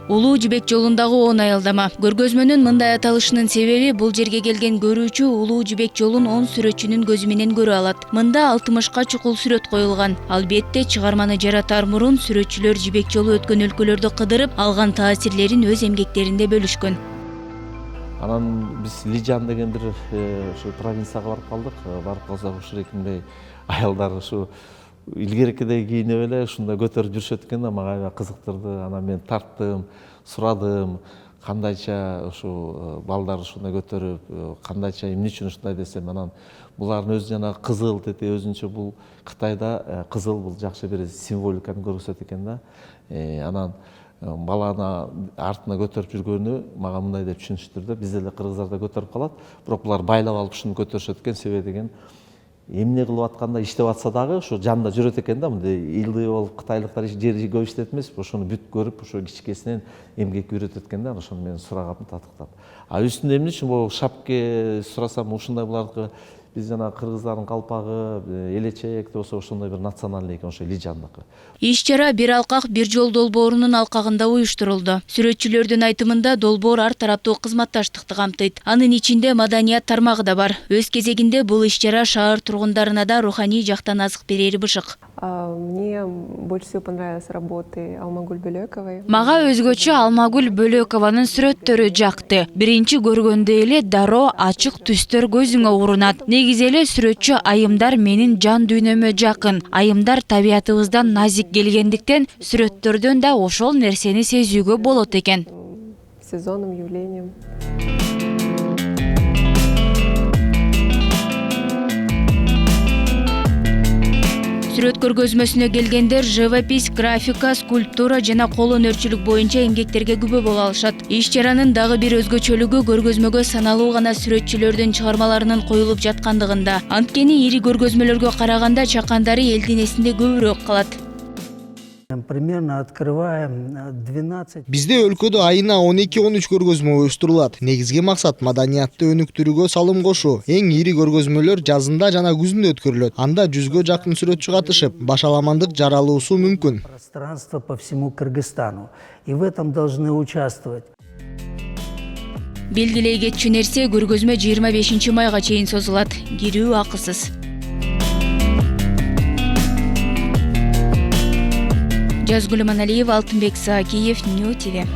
Улуу жибек жолундагы 10 аялдама. Көргөзмөнүн мындай аталышынын себеби бул жерге келген көрүүчү улуу жибек жолун 10 сүрөтчүнүн көзү менен көрө алат. Мында 60ка чукул сүрөт коюлган. Албетте чыгарманы жаратар мурун сүрөтчүлөр жибек жолу өткөн өлкөлөрдү кыдырып, алган таасирлерин өз эмгектеринде бөлүшкөн. Анан биз Лижан деген бир ушу провинцияга барып калдык. Барып калсак ушул экинде аялдар ушу илгеркидей кийинип эле ушундай көтөрүп жүрүшөт экен да, мага аябай кызыктырды. Анан мен тарттым, сурадым, кандайча ушу балдар ушундай көтөрүп, кандайча эмне үчүн ушундай десем, анан булардын өзү жанагы кызыл тети өзүнчө бул Кытайда кызыл бул жакшы бир символиканы көрсөтөт экен да. Анан баланы артына көтөрүп жүргөнү мага мындай деп түшүнүштүрдү. Биз эле кыргыздарда көтөрүп калат, бирок булар байлап алып ушуну көтөрүшөт экен. Себеби деген эмне кылып атканда иштеп атса дагы ушу жанында жүрөт экен да, мындай илдөө болуп кытайлыктар жери көп иштейт эмес, ошону бүт көрүп, ошо кичикесинен эмгек үйрөтөт экен да. Ошону мен сурагам татыктап. Үстүндө эмне үчүн бул шапке сурасам, ушундай булардыкы биз жана кыргыздардын калпагы, элечек болсо ошондой бир национальный экен, ошо Лижандыкы. Иш-чара бир алкак бир жол долбоорунун алкагында уюштурулду. Сүрөтчүлөрдүн айтымында долбоор ар тараптуу кызматташтыкты камтыйт. Анын ичинде маданият тармагы да бар. Өз кезегинде бул иш-чара шаар тургундарына да руханий жактан азык берери бышык. Мне больше всего понравились работы Алмагуль Бөлөковой. Мага өзгөчө Алмагуль Бөлөкованын сүрөттөрү жакты. Биринчи көргөндө эле дароо ачык түстөр көзүңө урунат. Негизи эле сүрөтчү айымдар менин жан дүйнөмө жакын. Айымдар табиятыбыздан назик келгендиктен сүрөттөрдөн да ошол нерсени сезүүгө болот экен. Сезонным явлением. Сүрөт көргөзмөсүнө келгендер живопись, графика, скульптура жана кол өнөрчүлүк боюнча эмгектерге күбө боло алышат. Иш-чаранын дагы бир өзгөчөлүгү көргөзмөгө саналуу гана сүрөтчүлөрдүн чыгармаларынын коюлуп жаткандыгында. Анткени ири көргөзмөлөргө караганда чакандары элдин эсинде көбүрөөк калат. Примерно открываем 12. Бизде өлкөдө айына 12-13 көргөзмө уюштурулат. Негизги максат маданиятты өнүктүрүүгө салым кошуу. Эң ири көргөзмөлөр жазында жана күзүндө өткөрүлөт. Анда 100гө жакын сүрөтчү катышып, башаламандык жаралуусу мүмкүн. Пространство по всему Кыргызстану. И в этом должны участвовать. Белгилей кетчү нерсе, көргөзмө 25 майга чейин созулат. Кирүү акысыз. Жазгүл Маналиева, Алтынбек Саакиев, Нью ТВ.